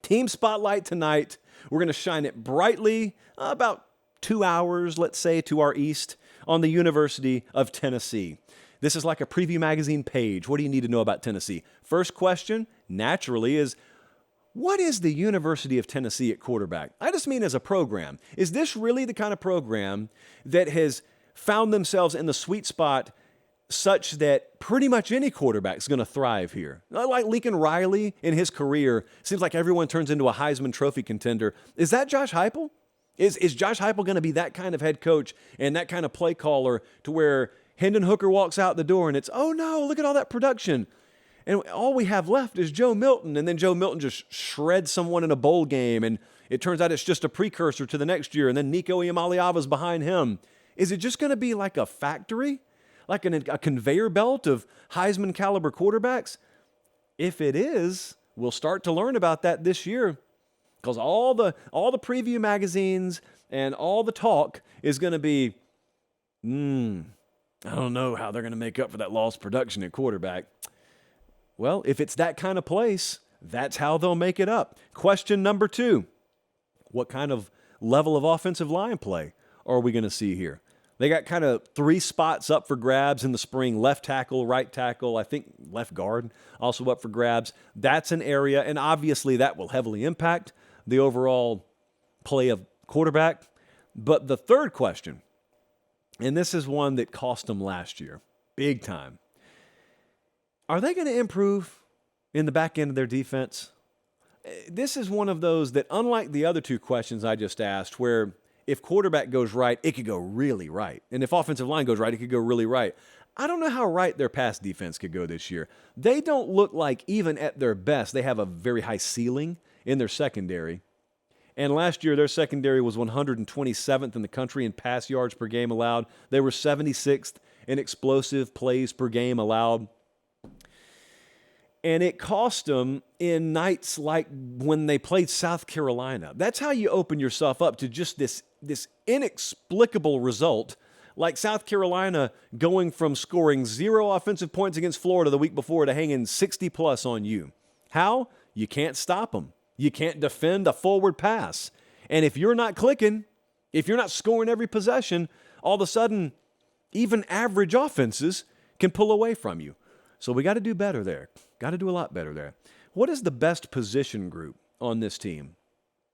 Team Spotlight tonight. We're going to shine it brightly about 2 hours, let's say, to our east on the University of Tennessee. This is like a preview magazine page. What do you need to know about Tennessee? First question, naturally, is what is the University of Tennessee at quarterback? I just mean as a program. Is this really the kind of program that has found themselves in the sweet spot such that pretty much any quarterback is going to thrive here? Like Lincoln Riley in his career, seems like everyone turns into a Heisman Trophy contender. Is that Josh Heupel? Is Josh Heupel going to be that kind of head coach and that kind of play caller to where Hendon Hooker walks out the door and it's, oh no, look at all that production. And all we have left is Joe Milton, and then Joe Milton just shreds someone in a bowl game, and it turns out it's just a precursor to the next year, and then Nico Iamaleava's behind him. Is it just going to be like a factory? Like a conveyor belt of Heisman caliber quarterbacks? If it is, we'll start to learn about that this year, because all the preview magazines and all the talk is going to be, I don't know how they're going to make up for that lost production at quarterback. Well, if it's that kind of place, that's how they'll make it up. Question number 2, what kind of level of offensive line play are we going to see here? They got kind of 3 spots up for grabs in the spring: left tackle, right tackle, I think left guard also up for grabs. That's an area, and obviously that will heavily impact the overall play of quarterback. But the third question, and this is one that cost them last year, big time. Are they going to improve in the back end of their defense? This is one of those that, unlike the other 2 questions I just asked, where if quarterback goes right, it could go really right. And if offensive line goes right, it could go really right. I don't know how right their pass defense could go this year. They don't look like, even at their best, they have a very high ceiling in their secondary. And last year, their secondary was 127th in the country in pass yards per game allowed. They were 76th in explosive plays per game allowed. And it cost them in nights like when they played South Carolina. That's how you open yourself up to just this inexplicable result, like South Carolina going from scoring 0 offensive points against Florida the week before to hanging 60-plus on you. How? You can't stop them. You can't defend a forward pass. And if you're not clicking, if you're not scoring every possession, all of a sudden, even average offenses can pull away from you. So we got to do better there. Got to do a lot better there. What is the best position group on this team?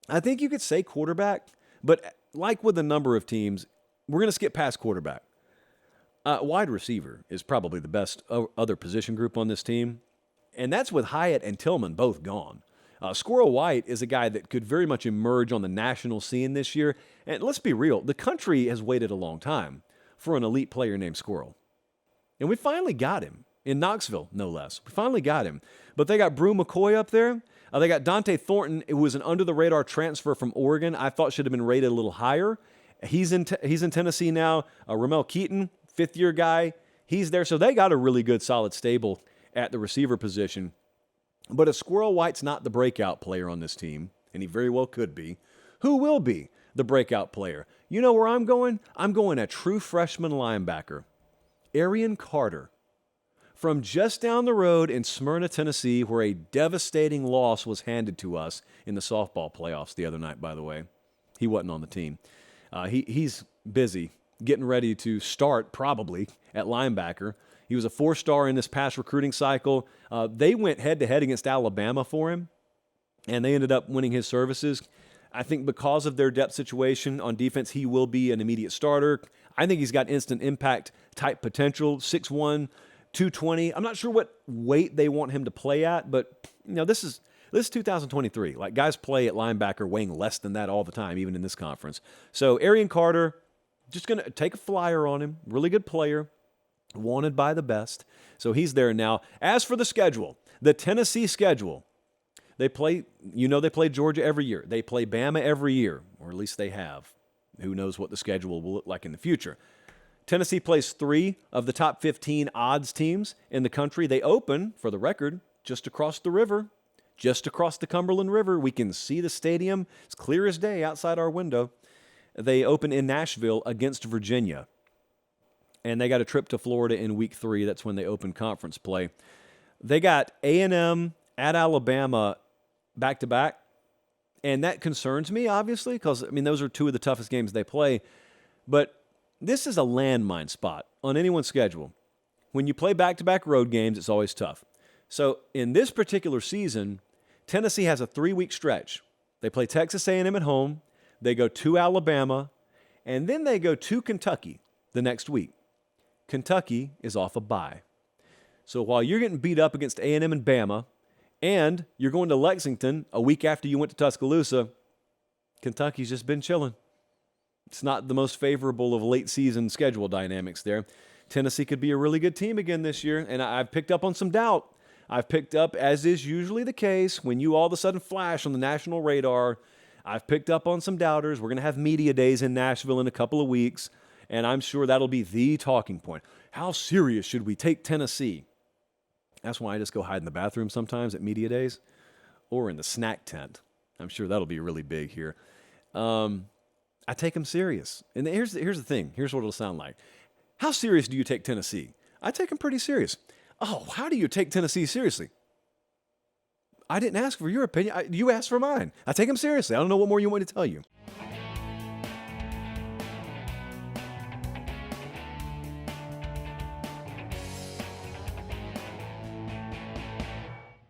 I think you could say quarterback, but like with a number of teams, we're going to skip past quarterback. Wide receiver is probably the best other position group on this team, and that's with Hyatt and Tillman both gone. Squirrel White is a guy that could very much emerge on the national scene this year, and let's be real, the country has waited a long time for an elite player named Squirrel, and we finally got him. In Knoxville, no less. We finally got him. But they got Brew McCoy up there. They got Dante Thornton. It was an under-the-radar transfer from Oregon. I thought should have been rated a little higher. He's in Tennessee now. Ramel Keaton, 5th-year guy. He's there. So they got a really good, solid stable at the receiver position. But if Squirrel White's not the breakout player on this team, and he very well could be, who will be the breakout player? You know where I'm going? I'm going a true freshman linebacker, Arian Carter, from just down the road in Smyrna, Tennessee, where a devastating loss was handed to us in the softball playoffs the other night, by the way. He wasn't on the team. He's busy getting ready to start probably at linebacker. He was a 4-star in this past recruiting cycle. They went head-to-head against Alabama for him, and they ended up winning his services. I think because of their depth situation on defense, he will be an immediate starter. I think he's got instant impact type potential, 6'1", 220. I'm not sure what weight they want him to play at, but this is 2023. Like, guys play at linebacker weighing less than that all the time, even in this conference. So Arian Carter, just going to take a flyer on him. Really good player, wanted by the best. So he's there now. As for the schedule, the Tennessee schedule, they play Georgia every year. They play Bama every year, or at least they have. Who knows what the schedule will look like in the future. Tennessee plays 3 of the top 15 odds teams in the country. They open, for the record, just across the river, just across the Cumberland River. We can see the stadium. It's clear as day outside our window. They open in Nashville against Virginia. And they got a trip to Florida in week 3. That's when they open conference play. They got A&M at Alabama back-to-back. And that concerns me, obviously, because, I mean, those are two of the toughest games they play. But this is a landmine spot on anyone's schedule. When you play back-to-back road games, it's always tough. So in this particular season, Tennessee has a 3-week stretch. They play Texas A&M at home, they go to Alabama, and then they go to Kentucky the next week. Kentucky is off a bye. So while you're getting beat up against A&M and Bama, and you're going to Lexington a week after you went to Tuscaloosa, Kentucky's just been chilling. It's not the most favorable of late season schedule dynamics there. Tennessee could be a really good team again this year, and I've picked up on some doubt. I've picked up, as is usually the case, when you all of a sudden flash on the national radar, I've picked up on some doubters. We're going to have media days in Nashville in a couple of weeks, and I'm sure that'll be the talking point. How serious should we take Tennessee? That's why I just go hide in the bathroom sometimes at media days or in the snack tent. I'm sure that'll be really big here. I take them serious. And here's the thing. Here's what it'll sound like. How serious do you take Tennessee? I take them pretty serious. Oh, how do you take Tennessee seriously? I didn't ask for your opinion. You asked for mine. I take them seriously. I don't know what more you want me to tell you.